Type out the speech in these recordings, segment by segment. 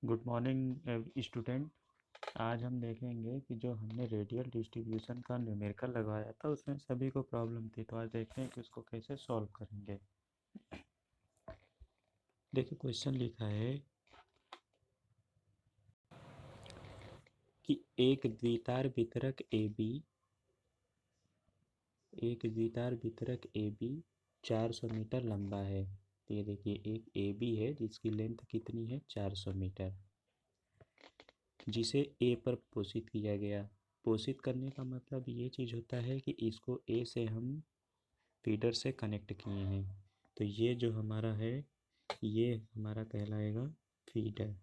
Good morning student. आज हम देखेंगे कि जो हमने रेडियल डिस्ट्रीब्यूशन का न्यूमेरिकल लगवाया था उसमें सभी को प्रॉब्लम थी, तो आज देखते हैं कि उसको कैसे सॉल्व करेंगे। देखिए क्वेश्चन लिखा है कि एक द्वितार वितरक ए बी 400 मीटर लंबा है। तो ये देखिए एक ए बी है जिसकी लेंथ कितनी है 400 मीटर, जिसे ए पर पोषित किया गया। पोषित करने का मतलब ये चीज़ होता है कि इसको ए से हम फीडर से कनेक्ट किए हैं, तो ये जो हमारा है ये हमारा कहलाएगा फीडर,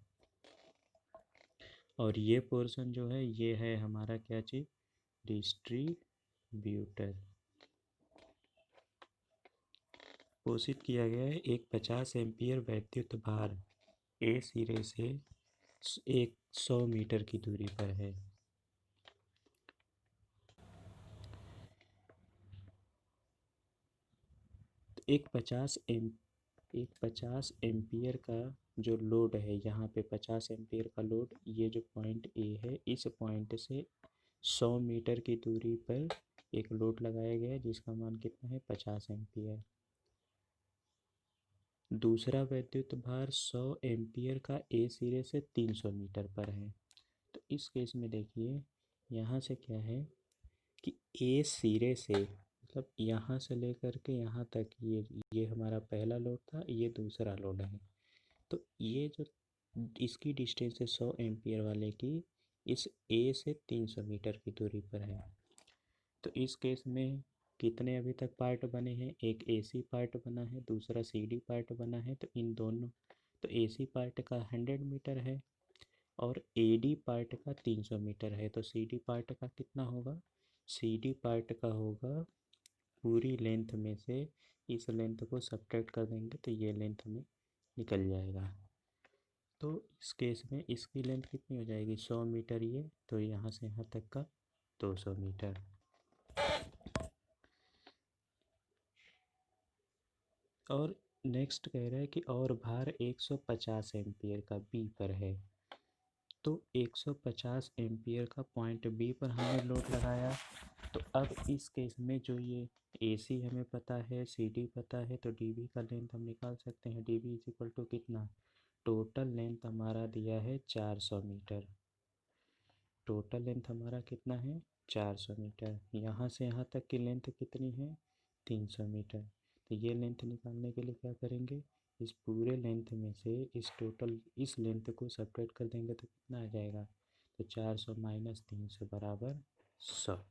और ये पोर्शन जो है ये है हमारा क्या चीज़, डिस्ट्रीब्यूटर। पोषित किया गया है एक 50 एम्पियर वैद्युत भार ए सिरे से एक 100 मीटर की दूरी पर है। तो एक 50 एम्पियर का जो लोड है, यहाँ पे 50 एम्पियर का लोड, ये जो पॉइंट ए है इस पॉइंट से 100 मीटर की दूरी पर एक लोड लगाया गया है जिसका मान कितना है 50 एम्पियर। दूसरा वैद्युत भार 100 एम्पियर का ए सिरे से 300 मीटर पर है। तो इस केस में देखिए यहाँ से क्या है कि ए सिरे से मतलब यहाँ से लेकर के यहाँ तक ये हमारा पहला लोड था, ये दूसरा लोड है। तो ये जो इसकी डिस्टेंस है 100 एम्पियर वाले की, इस ए से 300 मीटर की दूरी पर है। तो इस केस में कितने अभी तक पार्ट बने हैं, एक एसी पार्ट बना है, दूसरा सीडी पार्ट बना है। तो इन दोनों, तो एसी पार्ट का 100 मीटर है और एडी पार्ट का 300 मीटर है। तो सीडी पार्ट का कितना होगा, सीडी पार्ट का होगा पूरी लेंथ में से इस लेंथ को सब्ट्रैक्ट कर देंगे तो ये लेंथ हमें निकल जाएगा। तो इस केस में इसकी लेंथ कितनी हो जाएगी 100 मीटर, ये तो यहाँ से यहाँ तक का 200 मीटर। और नेक्स्ट कह रहा है कि और भार 150 एम्पियर का बी पर है। तो 150 एम्पियर का पॉइंट बी पर हमने लोड लगाया। तो अब इस केस में जो ये एसी हमें पता है, सीडी पता है, तो डीबी का लेंथ हम निकाल सकते हैं। डीबी इज इक्वल टू कितना, टोटल लेंथ हमारा दिया है 400 मीटर। टोटल लेंथ हमारा कितना है 400 मीटर। यहाँ से यहाँ तक की लेंथ कितनी है 300 मीटर। तो ये लेंथ निकालने के लिए क्या करेंगे, इस पूरे लेंथ में से इस लेंथ को सब्ट्रैक्ट कर देंगे तो कितना आ जाएगा, तो 400 माइनस 300 बराबर 100।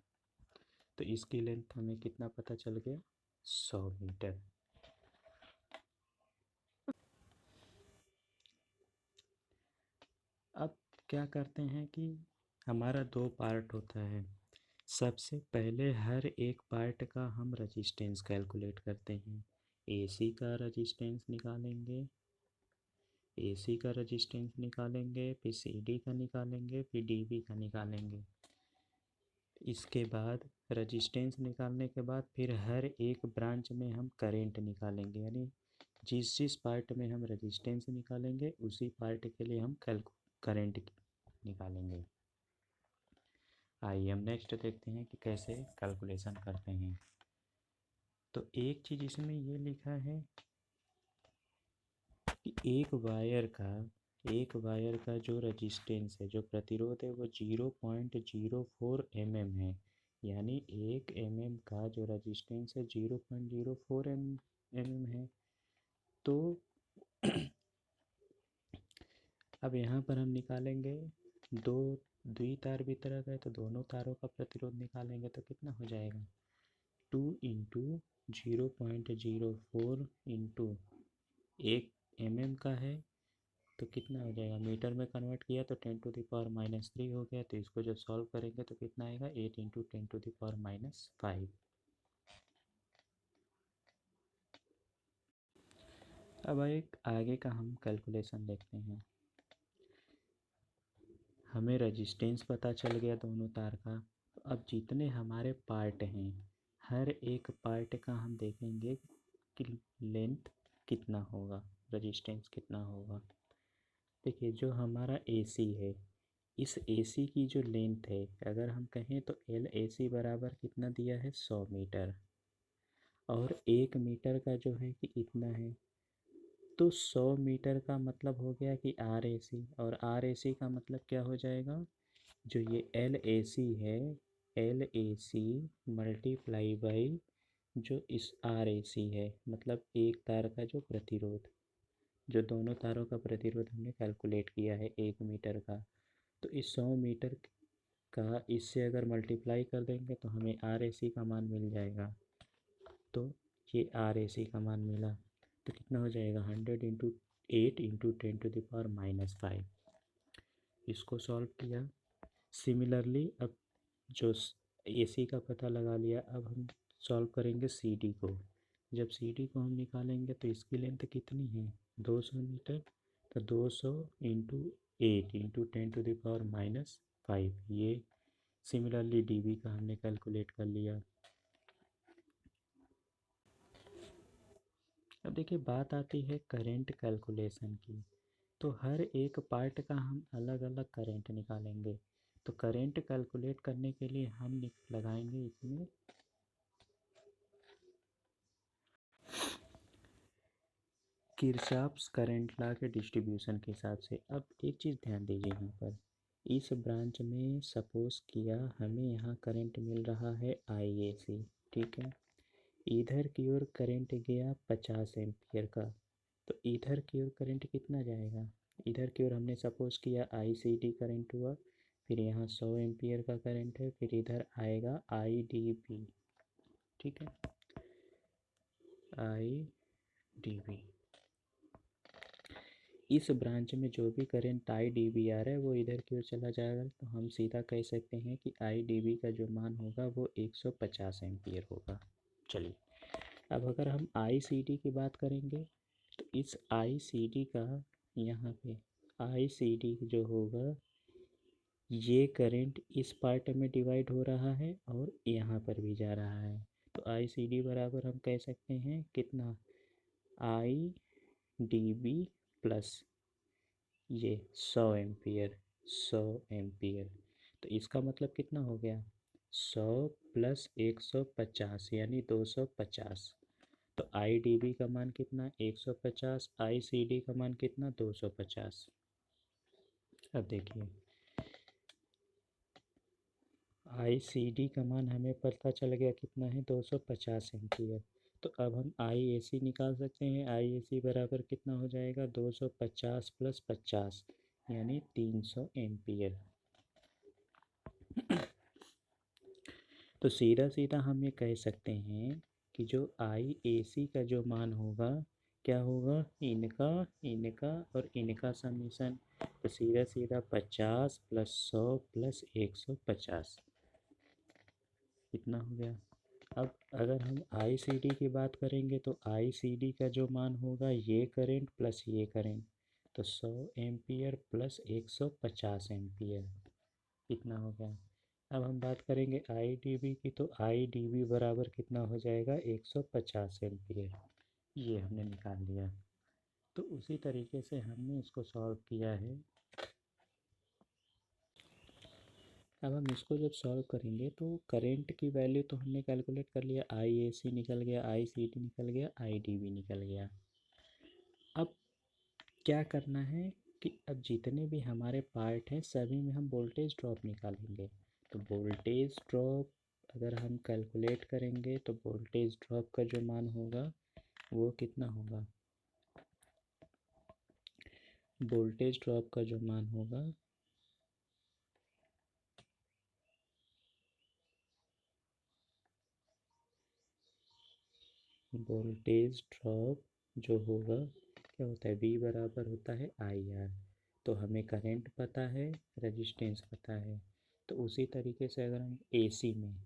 तो इसकी लेंथ हमें कितना पता चल गया 100 मीटर। अब क्या करते हैं कि हमारा दो पार्ट होता है। सबसे पहले हर एक पार्ट का हम रजिस्टेंस कैलकुलेट करते हैं। एसी का रजिस्टेंस निकालेंगे, एसी का रजिस्टेंस निकालेंगे, फिर सीडी का निकालेंगे, फिर डीबी का निकालेंगे। इसके बाद रजिस्टेंस निकालने के बाद फिर हर एक ब्रांच में हम करेंट निकालेंगे, यानी जिस जिस पार्ट में हम रजिस्टेंस निकालेंगे उसी पार्ट के लिए हम करेंट निकालेंगे। आइए हम नेक्स्ट देखते हैं कि कैसे कैलकुलेशन करते हैं। तो एक चीज़ इसमें ये लिखा है कि एक वायर का जो रजिस्टेंस है, जो प्रतिरोध है, वो 0.04 mm है। यानी 1 mm का जो रजिस्टेंस है 0.04 mm है। तो अब यहाँ पर हम निकालेंगे, दो द्वितार वितरक है तो दोनों तारों का प्रतिरोध निकालेंगे तो कितना हो जाएगा, 2 इंटू 0.04 इंटू 1 mm का है तो कितना हो जाएगा, मीटर में कन्वर्ट किया तो 10⁻³ हो गया। तो इसको जब सॉल्व करेंगे तो कितना आएगा, 8 इंटू 10⁻⁵। अब एक आगे का हम कैलकुलेशन देखते हैं। हमें रजिस्टेंस पता चल गया दोनों तार का। तो अब जितने हमारे पार्ट हैं, हर एक पार्ट का हम देखेंगे कि लेंथ कितना होगा, रजिस्टेंस कितना होगा। देखिए जो हमारा एसी है, इस एसी की जो लेंथ है अगर हम कहें तो एल ए सी बराबर कितना दिया है 100 मीटर, और 1 मीटर का जो है कि इतना है, तो 100 मीटर का मतलब हो गया कि आर ए सी, और आर ए सी का मतलब क्या हो जाएगा, जो ये एल ए सी है, L A C multiply by जो इस आर ए सी है, मतलब एक तार का जो प्रतिरोध, जो दोनों तारों का प्रतिरोध हमने कैलकुलेट किया है 1 मीटर का, तो इस 100 मीटर का इससे अगर मल्टीप्लाई कर देंगे तो हमें आर ए सी का मान मिल जाएगा। तो ये आर ए सी का मान मिला, तो कितना हो जाएगा 100 × 8 × 10⁻⁵। इसको सॉल्व किया। सिमिलरली अब जो ए सी का पता लगा लिया, अब हम सॉल्व करेंगे सी डी को। जब सी डी को हम निकालेंगे तो इसकी लेंथ कितनी है 200 मीटर, तो 200 × 8 × 10⁻⁵, ये सिमिलरली डी बी का हमने कैलकुलेट कर लिया। अब देखिए बात आती है करंट कैलकुलेशन की, तो हर एक पार्ट का हम अलग अलग करंट निकालेंगे। तो करंट कैलकुलेट करने के लिए हम लगाएंगे इसमें किरचॉफ्स करंट लॉ के डिस्ट्रीब्यूशन के हिसाब से। अब एक चीज़ ध्यान दीजिए यहाँ पर, इस ब्रांच में सपोज किया हमें यहाँ करंट मिल रहा है IAC, ठीक है। इधर की ओर करंट गया 50 एम्पियर का, तो इधर की ओर करंट कितना जाएगा, इधर की ओर हमने सपोज किया ICD करंट हुआ, फिर यहाँ 100 एम्पियर का करंट है, फिर इधर आएगा IDB, ठीक है, IDB। इस ब्रांच में जो भी करंट IDB आ रहा है वो इधर की ओर चला जाएगा, तो हम सीधा कह सकते हैं कि IDB का जो मान होगा वो 150 एम्पियर होगा। चलिए अब अगर हम ICD की बात करेंगे, तो इस ICD का यहाँ पे ICD जो होगा, ये करंट इस पार्ट में डिवाइड हो रहा है और यहाँ पर भी जा रहा है, तो ICD बराबर हम कह सकते हैं कितना, IDB प्लस ये 100 एम्पियर, 100 एम्पियर, तो इसका मतलब कितना हो गया 100 प्लस 150 यानी 250। तो IDB का मान कितना 150, ICD का मान कितना 250। अब देखिए ICD का मान हमें पता चल गया कितना है 250 एम्पियर, तो अब हम IAC निकाल सकते हैं। IAC बराबर कितना हो जाएगा 250 प्लस 50 यानी 300 एम्पियर। तो सीधा सीधा हम ये कह सकते हैं कि जो IAC का जो मान होगा क्या होगा, इनका इनका और इनका समीशन, तो सीधा सीधा 50 प्लस 100 प्लस 150 कितना हो गया। अब अगर हम ICD की बात करेंगे तो ICD का जो मान होगा ये करंट प्लस ये करंट, तो 100 एम्पियर प्लस 150 एम्पियर कितना हो गया। अब हम बात करेंगे IDB की, तो IDB बराबर कितना हो जाएगा 150 एम्पियर, ये हमने निकाल लिया। तो उसी तरीके से हमने इसको सॉल्व किया है। अब हम इसको जब सॉल्व करेंगे तो करंट की वैल्यू तो हमने कैलकुलेट कर लिया, IAC निकल गया, ICD निकल गया, IDB निकल गया। अब क्या करना है कि अब जितने भी हमारे पार्ट हैं सभी में हम वोल्टेज ड्रॉप निकालेंगे। तो वोल्टेज ड्रॉप अगर हम कैलकुलेट करेंगे तो वोल्टेज ड्रॉप का जो मान होगा वो कितना होगा, वोल्टेज ड्रॉप का जो मान होगा वोल्टेज ड्रॉप जो होगा क्या होता है, V बराबर होता है IR। तो हमें करंट पता है, रेजिस्टेंस पता है, तो उसी तरीके से अगर हम AC में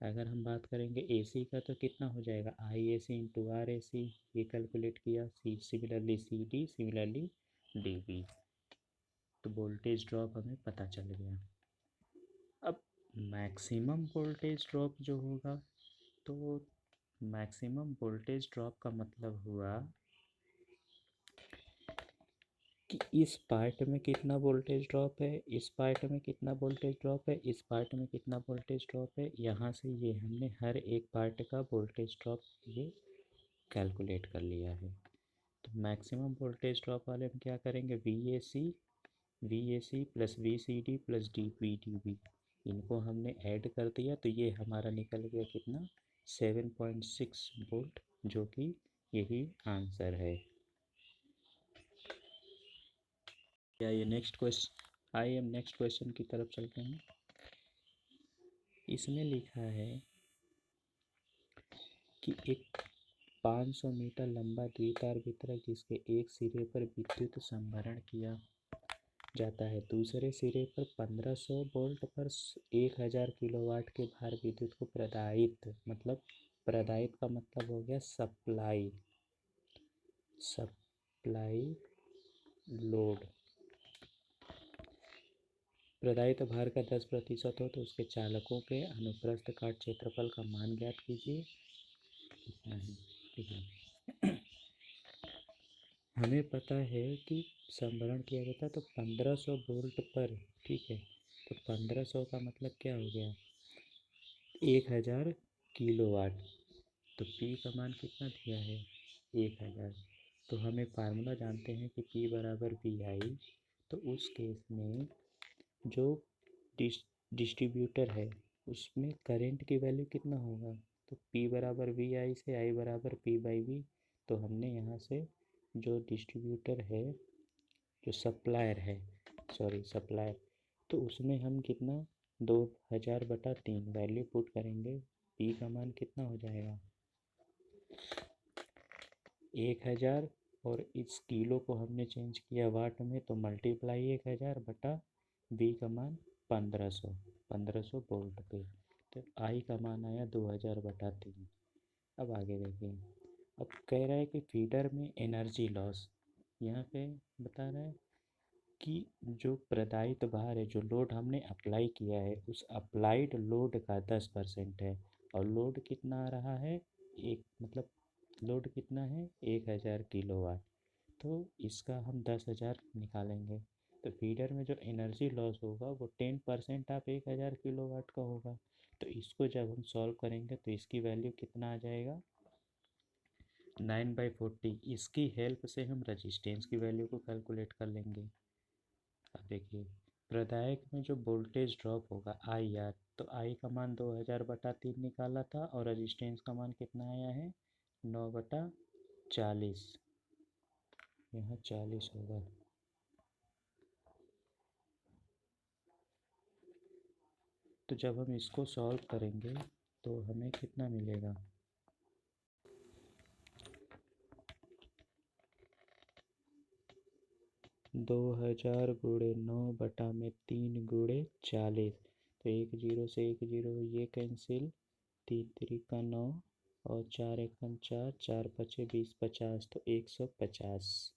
अगर हम बात करेंगे AC का, तो कितना हो जाएगा IAC इंटू RAC, ये कैलकुलेट किया, सिमिलरली CD, सिमिलरली DB, तो वोल्टेज ड्रॉप हमें पता चल गया। अब मैक्सिमम वोल्टेज ड्रॉप जो होगा, तो मैक्सिमम वोल्टेज ड्रॉप का मतलब हुआ कि इस पार्ट में कितना वोल्टेज ड्रॉप है, इस पार्ट में कितना वोल्टेज ड्रॉप है, इस पार्ट में कितना वोल्टेज ड्रॉप है। यहाँ से ये हमने हर एक पार्ट का वोल्टेज ड्रॉप ये कैलकुलेट कर लिया है। तो मैक्सिमम वोल्टेज ड्रॉप वाले हम क्या करेंगे, V A C plus V C D plus D V D B, इनको हमने ऐड कर दिया तो ये हमारा निकल गया कितना, 7.6 वोल्ट, जो कि यही आंसर है। क्या ये नेक्स्ट क्वेश्चन, आइए हम नेक्स्ट क्वेश्चन की तरफ चलते हैं। इसमें लिखा है कि एक 500 मीटर लंबा द्वितार वितरक जिसके एक सिरे पर विद्युत संभरण किया जाता है, दूसरे सिरे पर 1500 वोल्ट पर 1000 किलोवाट के भार विद्युत को प्रदायित, मतलब प्रदायित का मतलब हो गया सप्लाई, सप्लाई लोड, प्रदायित भार का 10% हो तो उसके चालकों के अनुप्रस्थ काट क्षेत्रफल का मान ज्ञात कीजिए। ठीक है, हमें पता है कि संभरण किया जाता है तो 1500 वोल्ट पर, ठीक है, तो 1500 का मतलब क्या हो गया, 1000 किलोवाट, तो P का मान कितना दिया है, 1000। तो हमें फार्मूला जानते हैं कि P बराबर VI, तो उस केस में जो डिस्ट्रीब्यूटर है उसमें करंट की वैल्यू कितना होगा, तो P बराबर VI से I बराबर P/V, तो हमने यहाँ से जो डिस्ट्रीब्यूटर है, जो सप्लायर है, सॉरी सप्लायर, तो उसमें हम कितना 2000/3 वैल्यू पुट करेंगे, P का मान कितना हो जाएगा 1000, और इस किलो को हमने चेंज किया वाट में तो मल्टीप्लाई 1000 बटा V का मान 1500 वोल्ट पे, तो I का मान आया 2000/3। अब आगे देखिए, अब कह रहा है कि फीडर में एनर्जी लॉस, यहाँ पे बता रहा है कि जो प्रदायित भार है, जो लोड हमने अप्लाई किया है उस अप्लाइड लोड का 10% है, और लोड कितना आ रहा है, एक मतलब लोड कितना है 1000 किलोवाट, तो इसका हम 10,000 निकालेंगे, तो फीडर में जो एनर्जी लॉस होगा वो 10% ऑफ 1000 किलोवाट का होगा। तो इसको जब हम सॉल्व करेंगे तो इसकी वैल्यू कितना आ जाएगा 9/40। इसकी हेल्प से हम रजिस्टेंस की वैल्यू को कैलकुलेट कर लेंगे। अब देखिए, प्रदायक में जो वोल्टेज ड्रॉप होगा आई आर, तो आई का मान 2000/3 निकाला था, और रजिस्टेंस का मान कितना आया है 9/40, यहाँ 40 होगा। तो जब हम इसको सॉल्व करेंगे तो हमें कितना मिलेगा, 2000 गुणे 9/3 गुणे 40, तो एक जीरो से एक जीरो ये कैंसिल, 3 3 का 9 और 4 1 4, 4 5 20, 50, तो 150,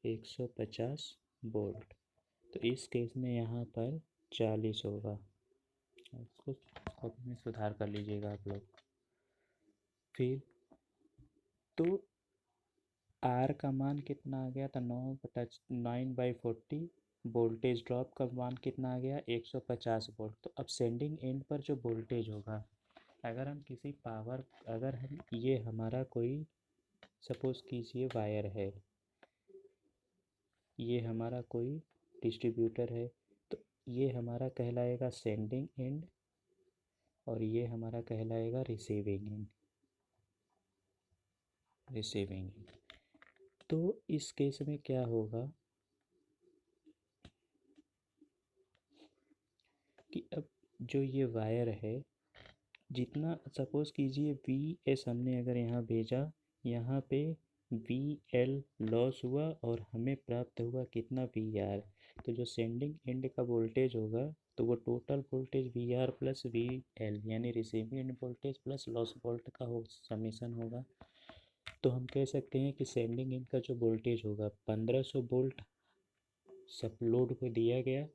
150 वोल्ट। तो इस केस में यहाँ पर 40 होगा, इसको कॉपी में सुधार कर लीजिएगा आप लोग। फिर तो आर का मान कितना आ गया था 9/40, वोल्टेज ड्रॉप का मान कितना आ गया 150 वोल्ट। तो अब सेंडिंग एंड पर जो वोल्टेज होगा, अगर हम किसी पावर, अगर हम ये हमारा कोई सपोज कीजिए वायर है, ये हमारा कोई डिस्ट्रीब्यूटर है, तो ये हमारा कहलाएगा सेंडिंग एंड और ये हमारा कहलाएगा रिसीविंग एंड, रिसीविंग एंड। तो इस केस में क्या होगा कि अब जो ये वायर है, जितना सपोज़ कीजिए VS हमने अगर यहाँ भेजा, यहाँ पे VL लॉस हुआ और हमें प्राप्त हुआ कितना VR, तो जो सेंडिंग एंड का वोल्टेज होगा तो वो total voltage VR plus VL यानी receiving end voltage plus loss volt का हो समीशन होगा। तो हम कह सकते हैं कि सेंडिंग एंड का जो वोल्टेज होगा 1500 वोल्ट सब लोड को दिया गया,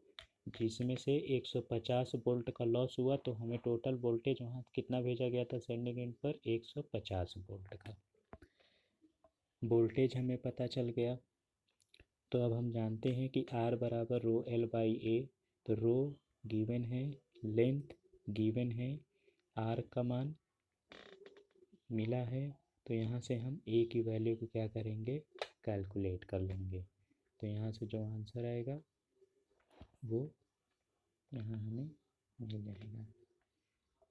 जिसमें से 150 वोल्ट का लॉस हुआ, तो हमें टोटल वोल्टेज वहाँ कितना भेजा गया था सेंडिंग एंड पर 150 वोल्ट का वोल्टेज हमें पता चल गया। तो अब हम जानते हैं कि R बराबर रो L बाई ए। तो रो गिवन है, लेंथ गिवन है, R का मान मिला है। तो यहाँ से हम ए की वैल्यू को क्या करेंगे, कैलकुलेट कर लेंगे। तो यहाँ से जो आंसर आएगा वो यहाँ हमें मिल जाएगा।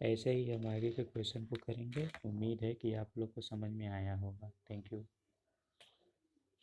ऐसे ही हम आगे के क्वेश्चन को करेंगे। उम्मीद है कि आप लोग को समझ में आया होगा। Thank you.